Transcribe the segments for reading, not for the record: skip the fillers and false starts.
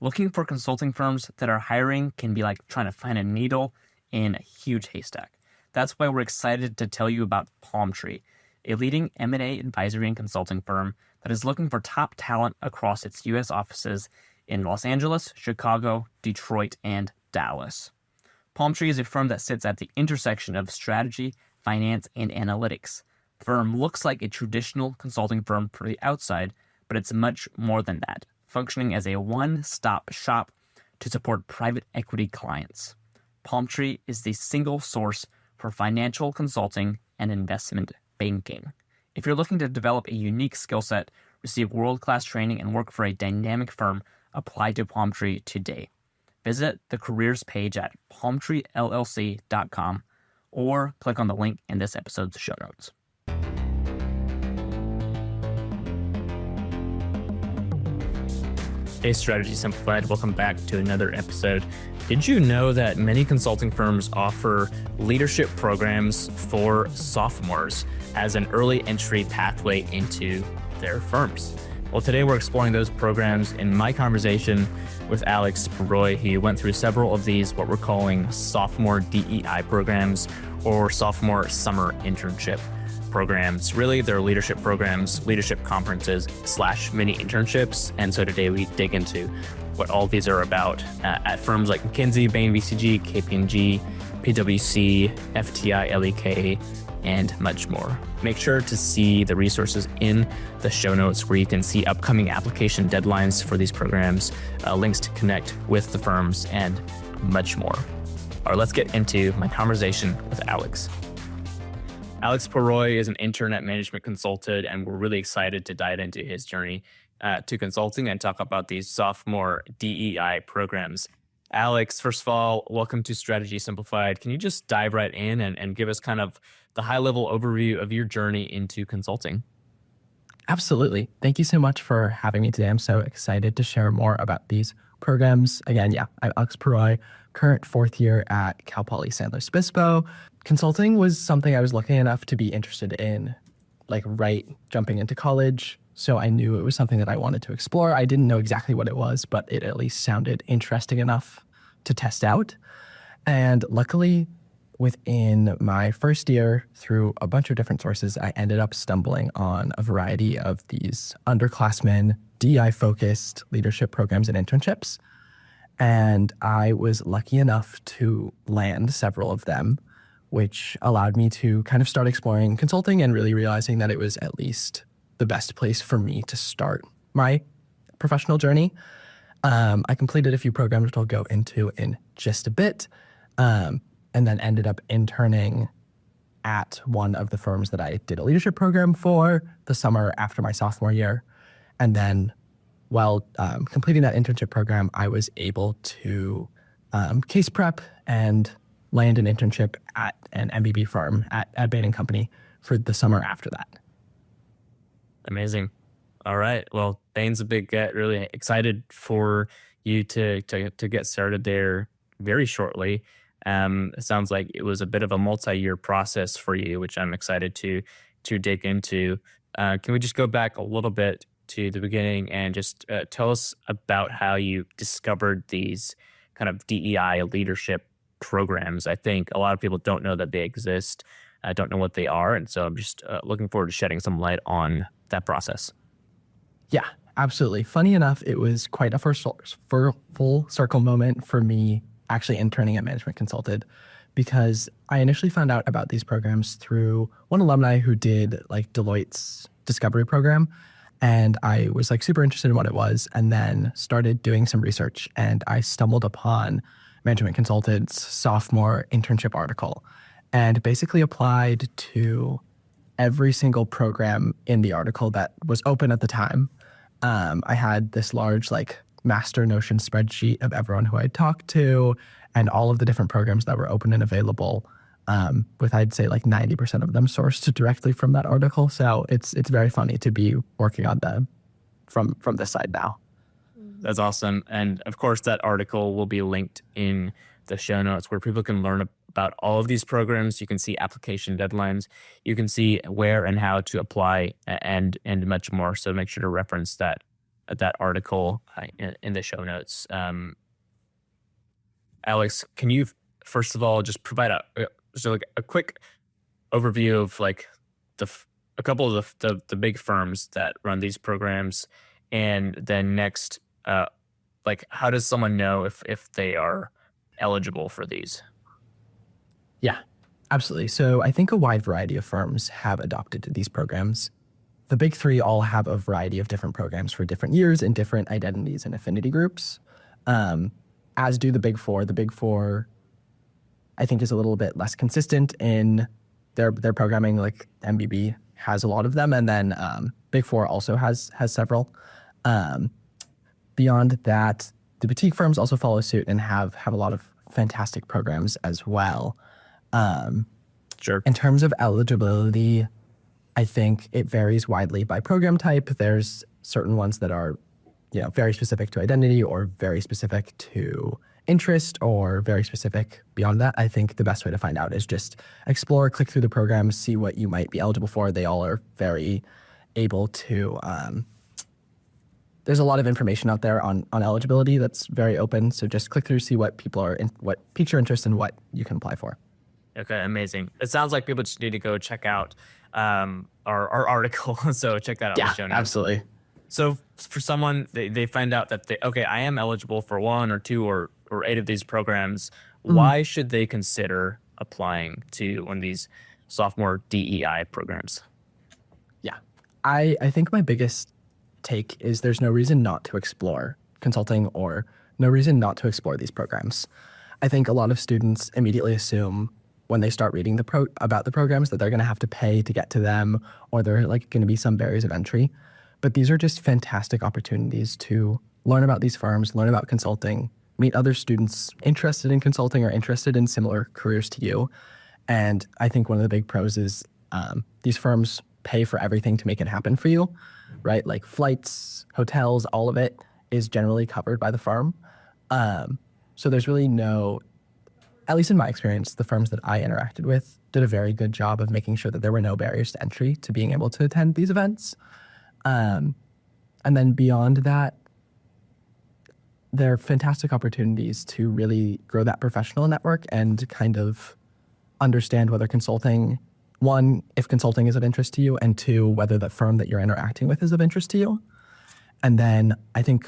Looking for consulting firms that are hiring can be like trying to find a needle in a huge haystack. That's why we're excited to tell you about Palmtree, a leading M&A advisory and consulting firm that is looking for top talent across its U.S. offices in Los Angeles, Chicago, Detroit, and Dallas. Palmtree is a firm that sits at the intersection of strategy, finance, and analytics. The firm looks like a traditional consulting firm for the outside, but it's much more than that, functioning as a one-stop shop to support private equity clients. Palmtree is the single source for financial consulting and investment banking. If you're looking to develop a unique skill set, receive world-class training, and work for a dynamic firm, apply to Palmtree today. Visit the careers page at palmtreellc.com or click on the link in this episode's show notes. Hey, Strategy Simplified. Welcome back to another episode. Did you know that many consulting firms offer leadership programs for sophomores as an early entry pathway into their firms? Well, today we're exploring those programs in my conversation with Alex Poroy. He went through several of these, what we're calling sophomore DEI programs or sophomore summer internship programs. Really, they're leadership programs, leadership conferences / mini internships. And so today we dig into what all these are about at firms like McKinsey, Bain, BCG, KPMG, PwC, FTI, LEK, and much more. Make sure to see the resources in the show notes where you can see upcoming application deadlines for these programs, links to connect with the firms, and much more. All right, let's get into my conversation with Alex. Alex Poroy is an intern at management consultant, and we're really excited to dive into his journey to consulting and talk about these sophomore DEI programs. Alex, first of all, welcome to Strategy Simplified. Can you just dive right in and give us kind of the high-level overview of your journey into consulting? Absolutely. Thank you so much for having me today. I'm so excited to share more about these programs. Again, I'm Alex Poroy, current fourth year at Cal Poly San Luis Obispo. Consulting was something I was lucky enough to be interested in, right jumping into college. So I knew it was something that I wanted to explore. I didn't know exactly what it was, but it at least sounded interesting enough to test out. And luckily, within my first year, through a bunch of different sources, I ended up stumbling on a variety of these underclassmen, DI-focused leadership programs and internships. And I was lucky enough to land several of them, which allowed me to kind of start exploring consulting and really realizing that it was at least the best place for me to start my professional journey. I completed a few programs, which I'll go into in just a bit, and then ended up interning at one of the firms that I did a leadership program for the summer after my sophomore year. And then while completing that internship program, I was able to case prep and land an internship at an MBB firm at Bain & Company for the summer after that. Amazing. All right. Well, Bain's a big get. Really excited for you to get started there very shortly. It sounds like it was a bit of a multi-year process for you, which I'm excited to dig into. Can we just go back a little bit to the beginning and just tell us about how you discovered these kind of DEI leadership programs? I think a lot of people don't know that they exist, don't know what they are. And so I'm just looking forward to shedding some light on that process. Yeah, absolutely. Funny enough, it was quite a full circle moment for me actually interning at Management Consulted, because I initially found out about these programs through one alumni who did Deloitte's discovery program. And I was super interested in what it was, and then started doing some research, and I stumbled upon Management Consulted's sophomore internship article and basically applied to every single program in the article that was open at the time. I had this large master Notion spreadsheet of everyone who I'd talked to and all of the different programs that were open and available, with I'd say 90% of them sourced directly from that article. So it's very funny to be working on them from this side now. That's awesome. And of course, that article will be linked in the show notes where people can learn about all of these programs. You can see application deadlines. You can see where and how to apply and much more. So make sure to reference that that article in the show notes. Alex, can you first of all just provide a quick overview of like a couple of the big firms that run these programs, and then next, like how does someone know if they are eligible for these? Yeah, absolutely. So I think a wide variety of firms have adopted these programs. The big three all have a variety of different programs for different years and different identities and affinity groups, as do the big four. The big four, I think, is a little bit less consistent in their programming. Like MBB has a lot of them, and then Big Four also has several. Beyond that, the boutique firms also follow suit and have a lot of fantastic programs as well. Sure. In terms of eligibility, I think it varies widely by program type. There's certain ones that are, very specific to identity or very specific to interest or very specific beyond that. I think the best way to find out is just explore, click through the programs, see what you might be eligible for. They all are very able to, there's a lot of information out there on eligibility that's very open. So just click through, see what people are what piques your interest and what you can apply for. Okay, amazing. It sounds like people just need to go check out our article. So check that out in the show notes. Absolutely. So for someone, they find out that I am eligible for 1 or 2 or 8 of these programs. Why should they consider applying to one of these sophomore DEI programs? Yeah, I think my biggest take is there's no reason not to explore consulting or no reason not to explore these programs. I think a lot of students immediately assume when they start reading about the programs that they're going to have to pay to get to them, or there are like going to be some barriers of entry. But these are just fantastic opportunities to learn about these firms, learn about consulting, meet other students interested in consulting or interested in similar careers to you. And I think one of the big pros is these firms pay for everything to make it happen for you, right? Like flights, hotels, all of it is generally covered by the firm. So there's really no, at least in my experience, the firms that I interacted with did a very good job of making sure that there were no barriers to entry to being able to attend these events. And then beyond that, they're fantastic opportunities to really grow that professional network and kind of understand whether consulting, one, if consulting is of interest to you, and two, whether the firm that you're interacting with is of interest to you. And then I think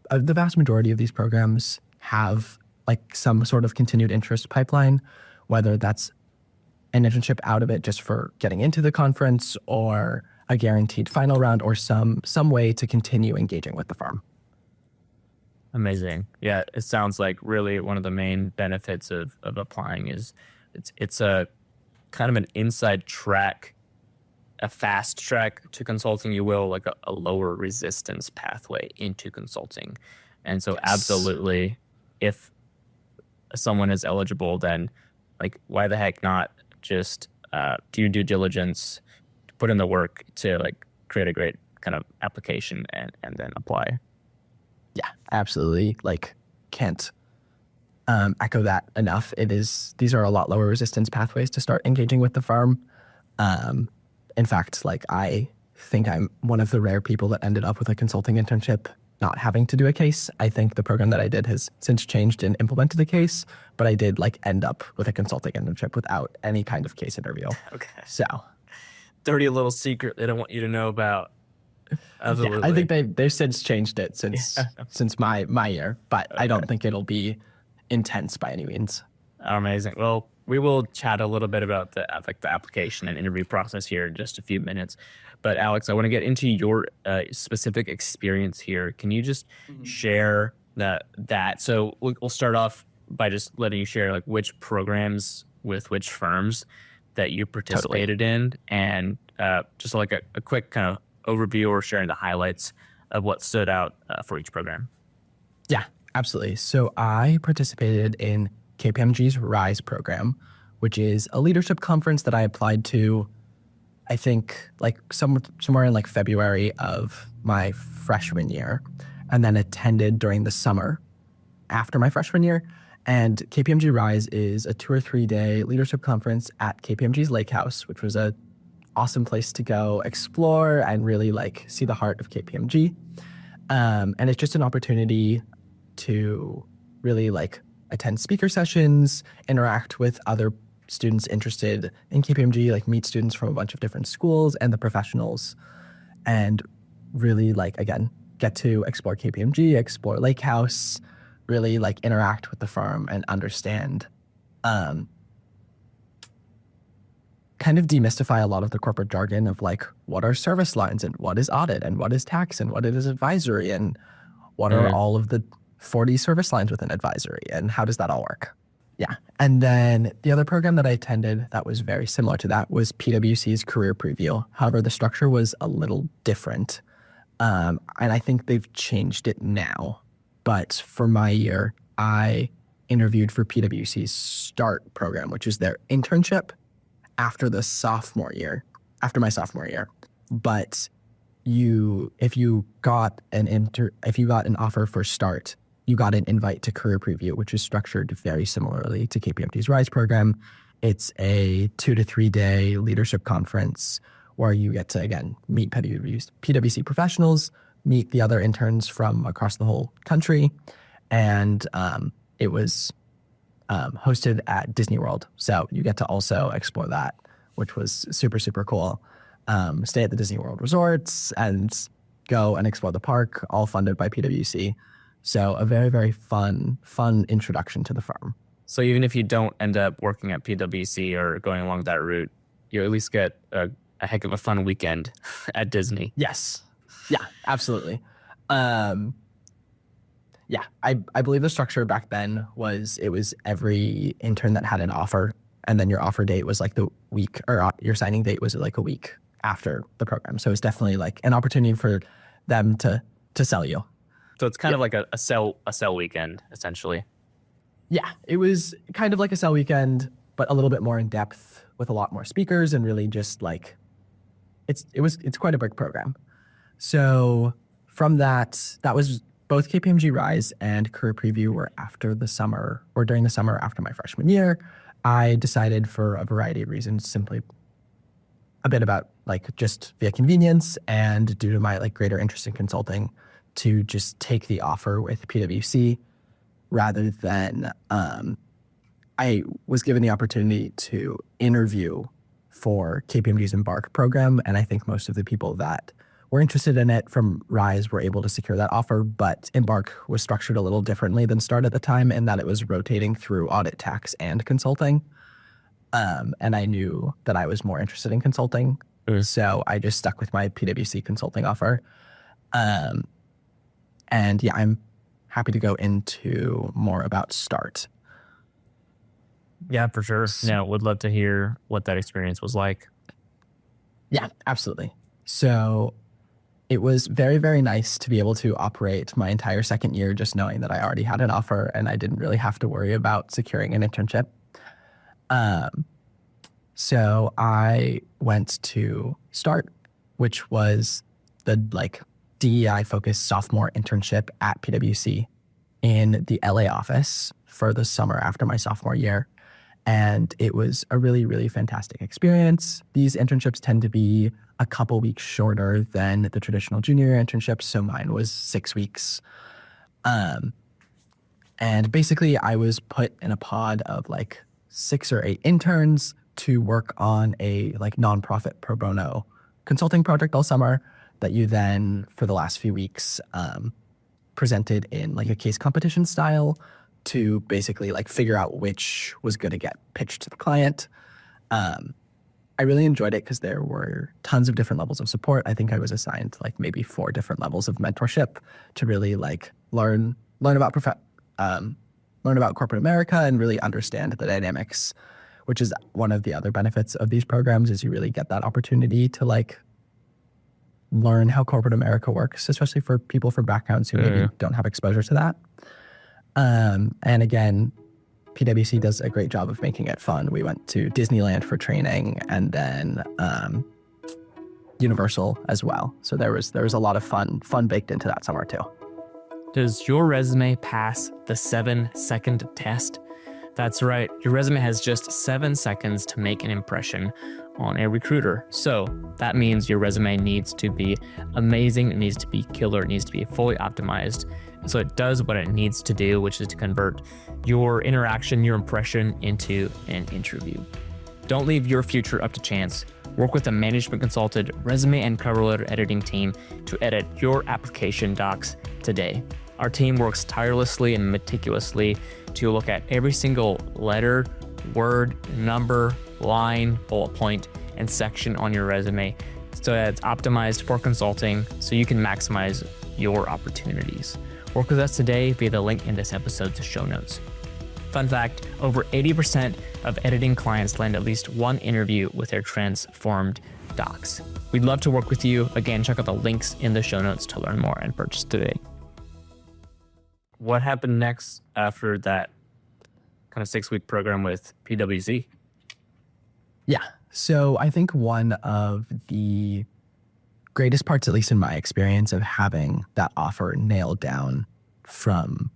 the vast majority of these programs have like some sort of continued interest pipeline, whether that's an internship out of it just for getting into the conference or a guaranteed final round or some way to continue engaging with the firm. Amazing. Yeah, it sounds like really one of the main benefits of applying is it's a kind of an inside track, a fast track to consulting, you will, like a lower resistance pathway into consulting. And so absolutely, if someone is eligible, then like why the heck not just do your due diligence, put in the work to like create a great kind of application and then apply. Yeah, absolutely. Like can't echo that enough. These are a lot lower resistance pathways to start engaging with the firm. In fact, like I think I'm one of the rare people that ended up with a consulting internship not having to do a case. I think the program that I did has since changed and implemented a case, but I did like end up with a consulting internship without any kind of case interview. Okay. So dirty little secret they don't want you to know about. Absolutely. Yeah, I think they've since changed it since my year, but okay. I don't think it'll be intense by any means. Amazing. Well, we will chat a little bit about the application and interview process here in just a few minutes. But Alex, I want to get into your specific experience here. Can you just share that? So we'll start off by just letting you share like which programs with which firms that you participated in, and just like a quick kind of overview or sharing the highlights of what stood out for each program. Yeah, absolutely. So I participated in KPMG's RISE program, which is a leadership conference that I applied to, I think, like somewhere in like February of my freshman year, and then attended during the summer after my freshman year. And KPMG RISE is a 2 or 3 day leadership conference at KPMG's Lake House, which was a awesome place to go explore and really like see the heart of KPMG. And it's just an opportunity to really like attend speaker sessions, interact with other students interested in KPMG, like meet students from a bunch of different schools and the professionals, and really like, again, get to explore KPMG, explore Lake House, really like interact with the firm and understand, kind of demystify a lot of the corporate jargon of like, what are service lines and what is audit and what is tax and what is advisory and what are all of the 40 service lines within advisory and how does that all work? Yeah. And then the other program that I attended that was very similar to that was PwC's Career Preview. However, the structure was a little different. And I think they've changed it now. But for my year, I interviewed for PwC's START program, which is their internship after my sophomore year. But if you got an offer for START, you got an invite to Career Preview, which is structured very similarly to KPMG's RISE program. It's a 2 to 3 day leadership conference where you get to, again, meet PwC professionals, meet the other interns from across the whole country. And it was hosted at Disney World. So you get to also explore that, which was super, super cool. Stay at the Disney World resorts and go and explore the park, all funded by PwC. So a very, very fun introduction to the firm. So even if you don't end up working at PwC or going along that route, you at least get a heck of a fun weekend at Disney. Yes. Yeah, absolutely. I believe the structure back then was every intern that had an offer, and then your offer date was like the week, or your signing date was like a week after the program. So it's definitely like an opportunity for them to sell you. So it's kind of like a sell weekend, essentially. Yeah, it was kind of like a sell weekend, but a little bit more in depth with a lot more speakers and really just like it's quite a big program. So from that was both KPMG RISE and Career Preview were during the summer after my freshman year. I decided for a variety of reasons, simply a bit about like just via convenience and due to my like greater interest in consulting, to just take the offer with PwC rather than I was given the opportunity to interview for KPMG's Embark program. And I think most of the people that were interested in it from RISE were able to secure that offer, but Embark was structured a little differently than START at the time in that it was rotating through audit, tax, and consulting. And I knew that I was more interested in consulting. So I just stuck with my PwC consulting offer. And yeah, I'm happy to go into more about START. Yeah, for sure. No, would love to hear what that experience was like. Yeah, absolutely. So it was very, very nice to be able to operate my entire second year just knowing that I already had an offer and I didn't really have to worry about securing an internship. So I went to START, which was the like DEI-focused sophomore internship at PwC in the LA office for the summer after my sophomore year. And it was a really, really fantastic experience. These internships tend to be a couple weeks shorter than the traditional junior year internships. So mine was 6 weeks. And basically I was put in a pod of like 6 or 8 interns to work on a like nonprofit pro bono consulting project all summer that you then for the last few weeks presented in like a case competition style to basically like figure out which was going to get pitched to the client. I really enjoyed it because there were tons of different levels of support. I think I was assigned like maybe 4 different levels of mentorship to really like learn about corporate America and really understand the dynamics, which is one of the other benefits of these programs is you really get that opportunity to like learn how corporate America works, especially for people from backgrounds who maybe don't have exposure to that. And again, PwC does a great job of making it fun. We went to Disneyland for training and then Universal as well. So there was a lot of fun baked into that summer too. Does your resume pass the 7-second test? That's right. Your resume has just 7 seconds to make an impression on a recruiter. So that means your resume needs to be amazing, it needs to be killer, it needs to be fully optimized. So it does what it needs to do, which is to convert your interaction, your impression into an interview. Don't leave your future up to chance. Work with a management consulted resume and cover letter editing team to edit your application docs today. Our team works tirelessly and meticulously to look at every single letter, word, number, line, bullet point, and section on your resume so that it's optimized for consulting so you can maximize your opportunities. Work with us today via the link in this episode's show notes. Fun fact, over 80% of editing clients land at least one interview with their transformed docs. We'd love to work with you. Again, check out the links in the show notes to learn more and purchase today. What happened next after that kind of 6-week program with PwC? Yeah. So I think one of the greatest parts, at least in my experience, of having that offer nailed down from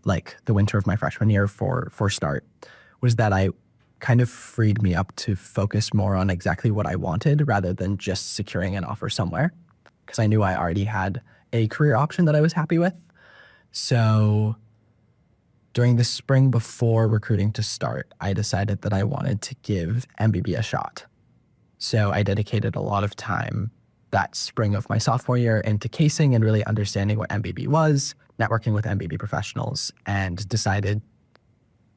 like the winter of my freshman year for start was that I kind of freed me up to focus more on exactly what I wanted rather than just securing an offer somewhere, because I knew I already had a career option that I was happy with. So during the spring before recruiting to start, I decided that I wanted to give MBB a shot. So I dedicated a lot of time that spring of my sophomore year into casing and really understanding what MBB was, networking with MBB professionals, and decided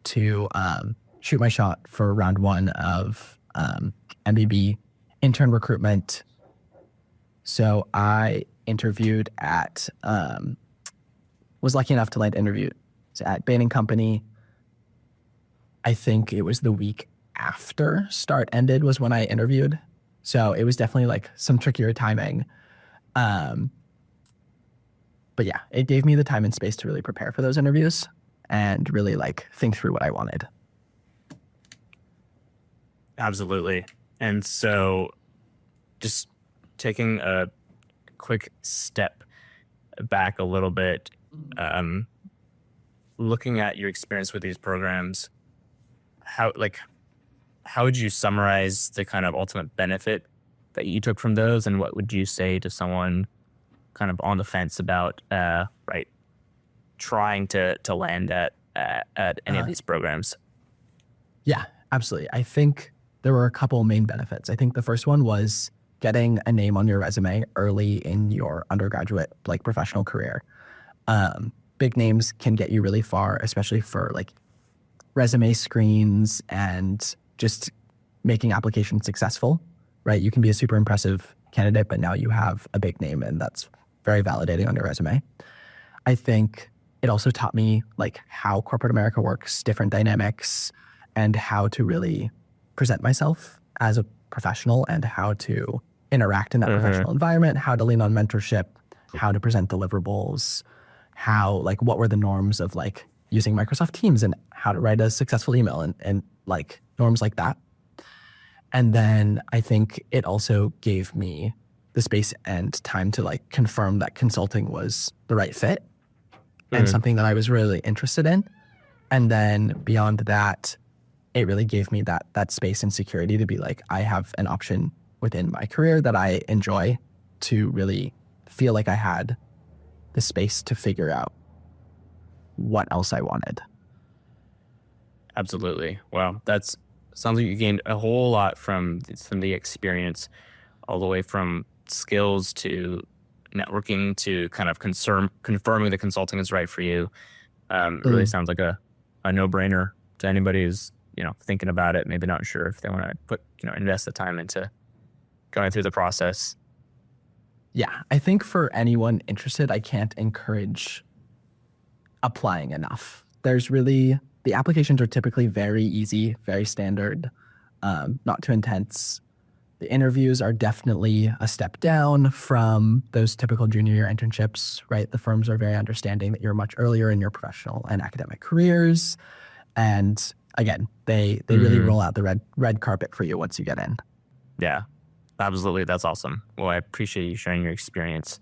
to shoot my shot for round one of MBB intern recruitment. So I interviewed at, was lucky enough to land interviewed at Bain company. I think it was the week after start ended was when I interviewed. So it was definitely like some trickier timing. But yeah, it gave me the time and space to really prepare for those interviews and really like think through what I wanted. Absolutely. And so just taking a quick step back a little bit, looking at your experience with these programs, how would you summarize the kind of ultimate benefit that you took from those, and what would you say to someone kind of on the fence about trying to land at any of these programs? Yeah, absolutely. I think there were a couple main benefits. I think the first one was getting a name on your resume early in your undergraduate professional career. Big names can get you really far, especially for resume screens and just making applications successful, right? You can be a super impressive candidate, but now you have a big name, and that's very validating on your resume. I think it also taught me how corporate America works, different dynamics, and how to really present myself as a professional and how to interact in that professional environment, how to lean on mentorship, how to present deliverables, how what were the norms of using Microsoft Teams and how to write a successful email and norms like that. And then I think it also gave me the space and time to confirm that consulting was the right fit and something that I was really interested in. And then beyond that, it really gave me that space and security to be I have an option within my career that I enjoy, to really feel like I had the space to figure out what else I wanted. Absolutely. Well, sounds like you gained a whole lot from the experience, all the way from skills to networking to kind of confirming that consulting is right for you. It really sounds like a no-brainer to anybody who's thinking about it, maybe not sure if they want to invest the time into going through the process. Yeah, I think for anyone interested, I can't encourage applying enough. The applications are typically very easy, very standard, not too intense. The interviews are definitely a step down from those typical junior year internships, right? The firms are very understanding that you're much earlier in your professional and academic careers. And again, they really roll out the red carpet for you once you get in. Yeah, absolutely. That's awesome. Well, I appreciate you sharing your experience.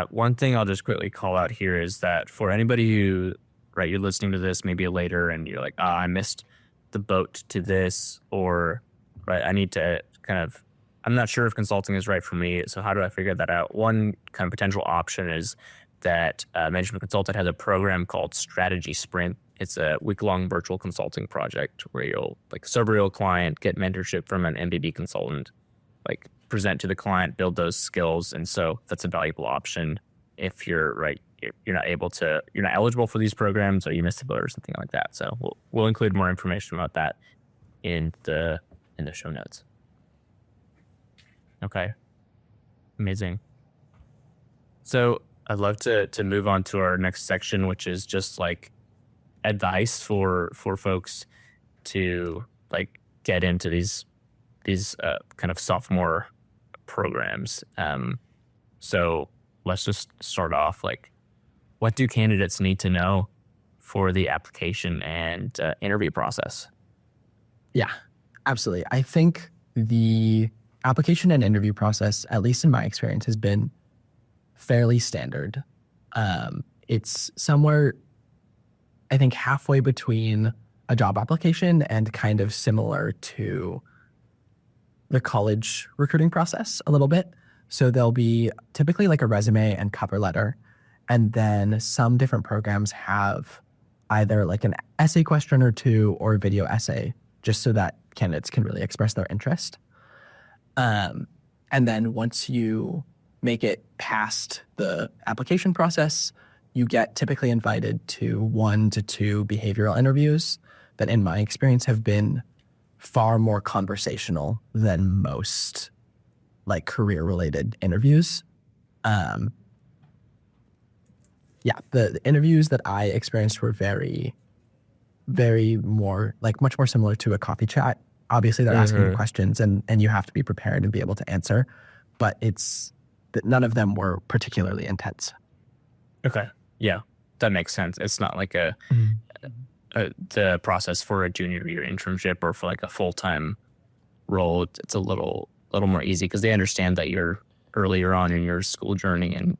One thing I'll just quickly call out here is that for anybody who, you're listening to this maybe later and you're I missed the boat to this, or I need to I'm not sure if consulting is right for me. So how do I figure that out? One kind of potential option is that management consultant has a program called Strategy Sprint. It's a week-long virtual consulting project where you'll like serve a real client, get mentorship from an MBB consultant, like present to the client, build those skills. And so that's a valuable option if you're not eligible for these programs or you missed a boat or something like that. So we'll include more information about that in the show notes. Okay. Amazing. So I'd love to move on to our next section, which is just like advice for folks to like get into these kind of sophomore programs. So let's just start off, like, what do candidates need to know for the application and interview process? Yeah, absolutely. I think the application and interview process, at least in my experience, has been fairly standard. It's somewhere, I think, halfway between a job application and kind of similar to the college recruiting process a little bit. So there'll be typically like a resume and cover letter. And then some different programs have either like an essay question or two or a video essay, just so that candidates can really express their interest. And then once you make it past the application process, you get typically invited to 1 to 2 behavioral interviews that, in my experience, have been far more conversational than most like career-related interviews. The interviews that I experienced were very, very much more similar to a coffee chat. Obviously, they're asking you questions and you have to be prepared and be able to answer, but none of them were particularly intense. Okay. Yeah, that makes sense. It's not like the process for a junior year internship or for like a full-time role. It's a little more easy because they understand that you're earlier on in your school journey and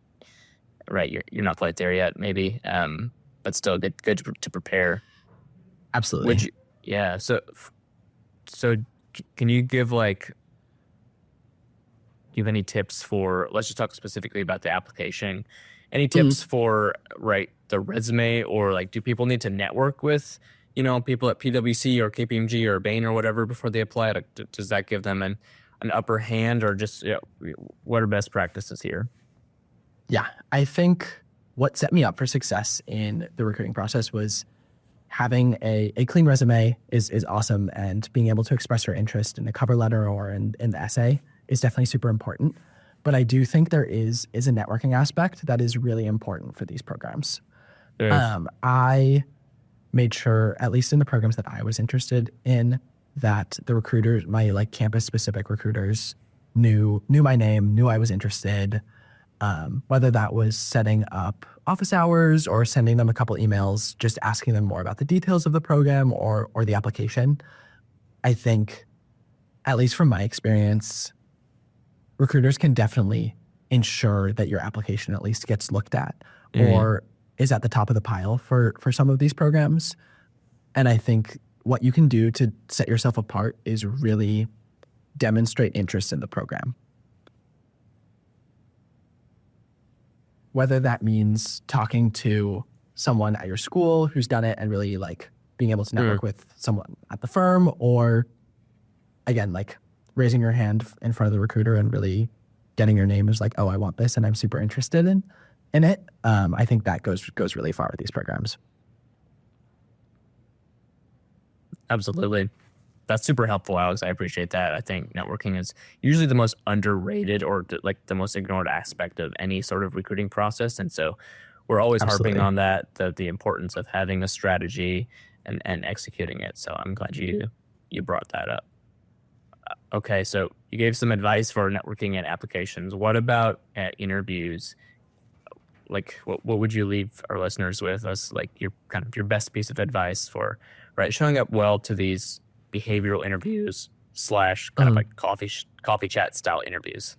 you're not quite there yet, maybe, but still good to prepare. Absolutely. So can you give any tips for, let's just talk specifically about the application. Any tips for the resume, or like, do people need to network with, people at PwC or KPMG or Bain or whatever before they apply? Does that give them an upper hand, or just what are best practices here? Yeah, I think what set me up for success in the recruiting process was having a clean resume is awesome, and being able to express your interest in the cover letter or in the essay is definitely super important. But I do think there is a networking aspect that is really important for these programs. I made sure, at least in the programs that I was interested in, that the recruiters, my like campus-specific recruiters, knew my name, knew I was interested. Whether that was setting up office hours or sending them a couple emails, just asking them more about the details of the program or the application. I think, at least from my experience, recruiters can definitely ensure that your application at least gets looked at or is at the top of the pile for some of these programs. And I think what you can do to set yourself apart is really demonstrate interest in the program. Whether that means talking to someone at your school who's done it and really like being able to network with someone at the firm, or again, like raising your hand in front of the recruiter and really getting your name as like, oh, I want this and I'm super interested in it. I think that goes really far with these programs. Absolutely. That's super helpful, Alex. I appreciate that. I think networking is usually the most underrated or the most ignored aspect of any sort of recruiting process. And so we're always harping on that, the importance of having a strategy and executing it. So I'm glad you brought that up. Okay, so you gave some advice for networking and applications. What about at interviews? Like, what would you leave our listeners with as like your best piece of advice for showing up well to these behavioral interviews / kind of like coffee chat style interviews?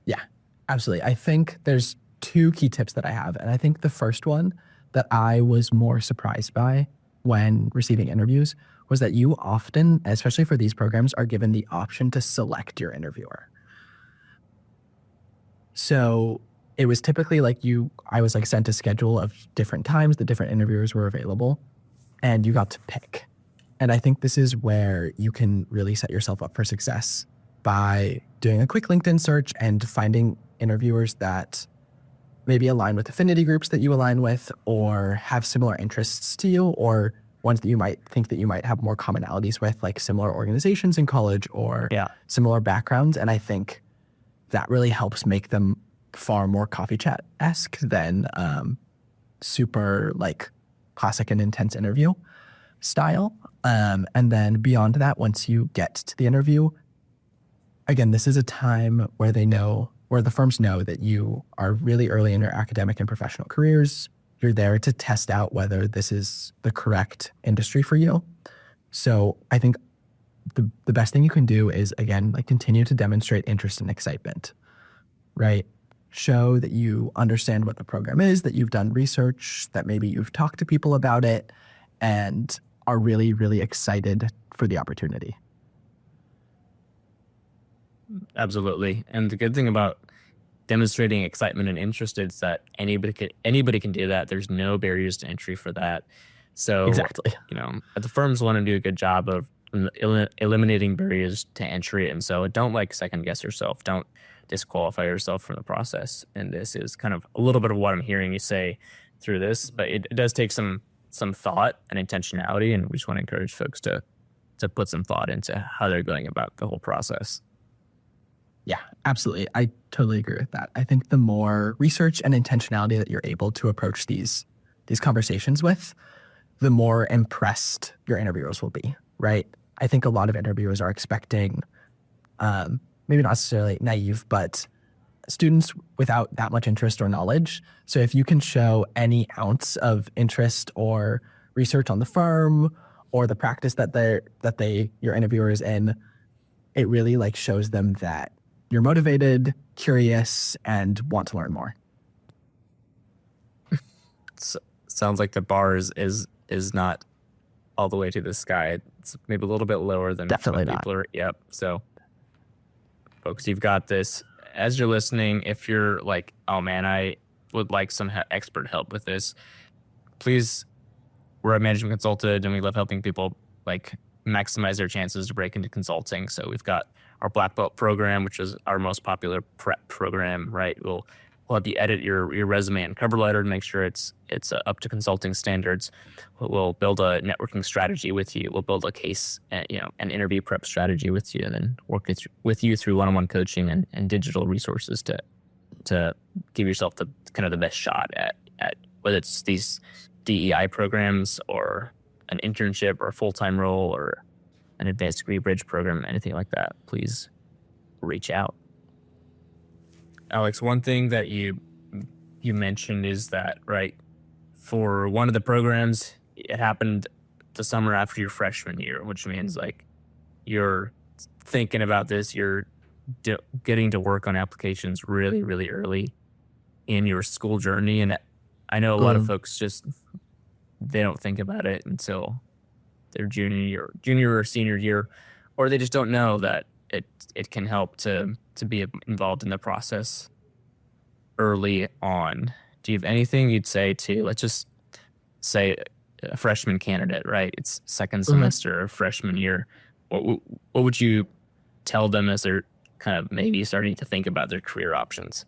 Yeah, absolutely. I think there's 2 key tips that I have. And I think the first one that I was more surprised by when receiving interviews was that you often, especially for these programs, are given the option to select your interviewer. So it was typically like I was like sent a schedule of different times the different interviewers were available, and you got to pick. And I think this is where you can really set yourself up for success by doing a quick LinkedIn search and finding interviewers that maybe align with affinity groups that you align with, or have similar interests to you, or ones that you might think that you might have more commonalities with, like similar organizations in college or similar backgrounds. And I think that really helps make them far more coffee chat-esque than super like classic and intense interview style. And then beyond that, once you get to the interview, again, this is a time where the firms know that you are really early in your academic and professional careers. You're there to test out whether this is the correct industry for you. So I think the best thing you can do is, again, like continue to demonstrate interest and excitement, right? Show that you understand what the program is, that you've done research, that maybe you've talked to people about it, and are really, really excited for the opportunity. Absolutely. And the good thing about demonstrating excitement and interest is that anybody can do that. There's no barriers to entry for that. So exactly, the firms want to do a good job of eliminating barriers to entry. And so don't like second guess yourself. Don't disqualify yourself from the process. And this is kind of a little bit of what I'm hearing you say through this, but it does take some thought and intentionality. And we just want to encourage folks to put some thought into how they're going about the whole process. Yeah, absolutely. I totally agree with that. I think the more research and intentionality that you're able to approach these conversations with, the more impressed your interviewers will be, right? I think a lot of interviewers are expecting, maybe not necessarily naive, but students without that much interest or knowledge. So if you can show any ounce of interest or research on the firm or the practice that your interviewer is in, it really like shows them that you're motivated, curious, and want to learn more. Sounds like the bar is not all the way to the sky. It's maybe a little bit lower than definitely not. Yep. So, folks, you've got this. As you're listening, if you're like, oh man, I would like some expert help with this, please. We're a management consultant, and we love helping people like maximize their chances to break into consulting. So we've got our Black Belt program, which is our most popular prep program, right? We'll help you edit your resume and cover letter to make sure it's up to consulting standards. We'll build a networking strategy with you. We'll build a case, an interview prep strategy with you, and then work with you through one-on-one coaching and digital resources to give yourself the kind of the best shot at whether it's these DEI programs or an internship or a full-time role or an advanced degree bridge program, anything like that. Please reach out. Alex, one thing that you mentioned is that, right, for one of the programs, it happened the summer after your freshman year, which means like you're thinking about this, you're getting to work on applications really, really early in your school journey. And I know a lot of folks they don't think about it until their junior or senior year, or they just don't know that it can help to be involved in the process early on. Do you have anything you'd say to, let's just say, a freshman candidate, right? It's second semester of freshman year. What would you tell them as they're kind of maybe starting to think about their career options?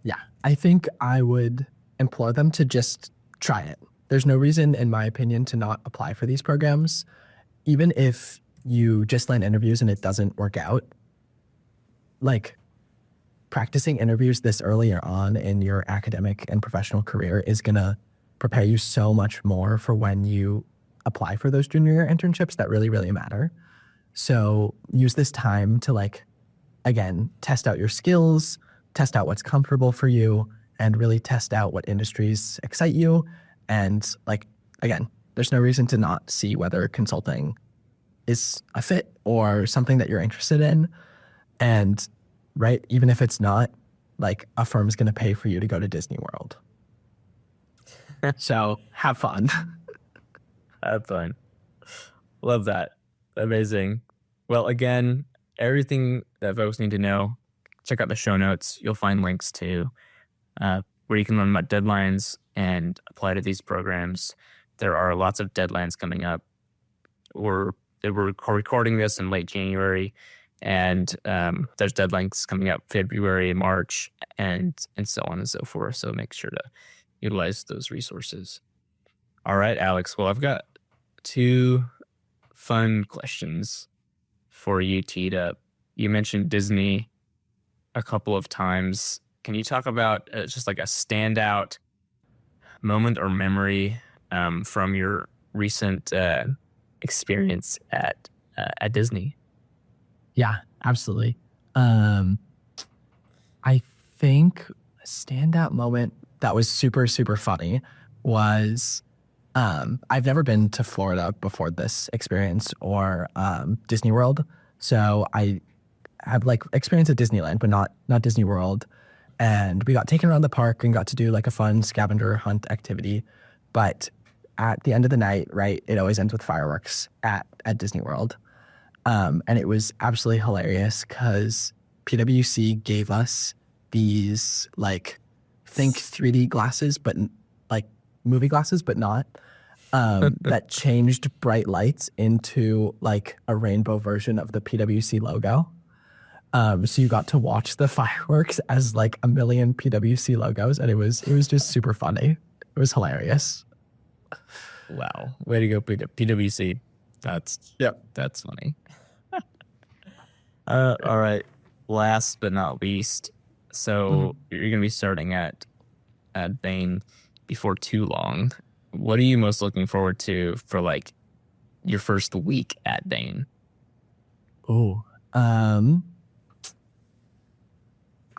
Yeah, I think I would implore them to just try it. There's no reason, in my opinion, to not apply for these programs. Even if you just land interviews and it doesn't work out, like practicing interviews this earlier on in your academic and professional career is going to prepare you so much more for when you apply for those junior year internships that really, really matter. So use this time to again, test out your skills, test out what's comfortable for you, and really test out what industries excite you. And again, there's no reason to not see whether consulting is a fit or something that you're interested in. And right, even if it's not, a firm's going to pay for you to go to Disney World. So have fun. Have fun. Love that. Amazing. Well, again, everything that folks need to know, check out the show notes. You'll find links to where you can learn about deadlines and apply to these programs. There are lots of deadlines coming up. We're recording this in late January, and there's deadlines coming up February, March, and so on and so forth. So make sure to utilize those resources. All right, Alex. Well, I've got 2 fun questions for you teed up. You mentioned Disney a couple of times. Can you talk about just like a standout moment or memory from your recent experience at Disney? Yeah, absolutely. I think a standout moment that was super, super funny was I've never been to Florida before this experience or Disney World. So I have like experience at Disneyland, but not Disney World. And we got taken around the park and got to do like a fun scavenger hunt activity. But at the end of the night, right, it always ends with fireworks at Disney World. And it was absolutely hilarious because PwC gave us these like, think 3D glasses, but like movie glasses, but not, that changed bright lights into like a rainbow version of the PwC logo. So you got to watch the fireworks as like a million PwC logos, and it was just super funny. It was hilarious. Wow. Way to go, PwC. That's funny. All right. Last but not least, so you're going to be starting at Bain before too long. What are you most looking forward to for like your first week at Bain?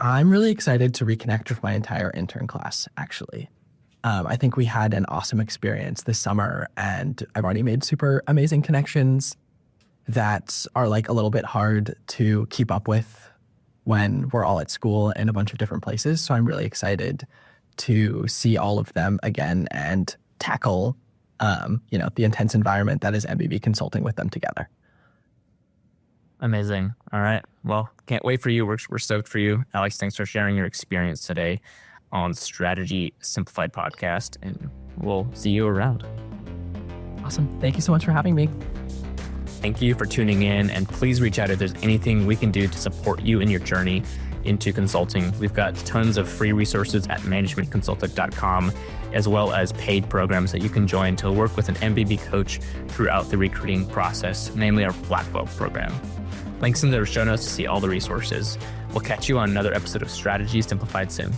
I'm really excited to reconnect with my entire intern class, actually. I think we had an awesome experience this summer, and I've already made super amazing connections that are like a little bit hard to keep up with when we're all at school in a bunch of different places. So I'm really excited to see all of them again and tackle, the intense environment that is MBB consulting with them together. Amazing. All right. Well, can't wait for you. We're stoked for you. Alex, thanks for sharing your experience today on Strategy Simplified podcast, and we'll see you around. Awesome. Thank you so much for having me. Thank you for tuning in, and please reach out if there's anything we can do to support you in your journey into consulting. We've got tons of free resources at managementconsultant.com, as well as paid programs that you can join to work with an MBB coach throughout the recruiting process, namely our Black Belt program. Links in the show notes to see all the resources. We'll catch you on another episode of Strategy Simplified soon.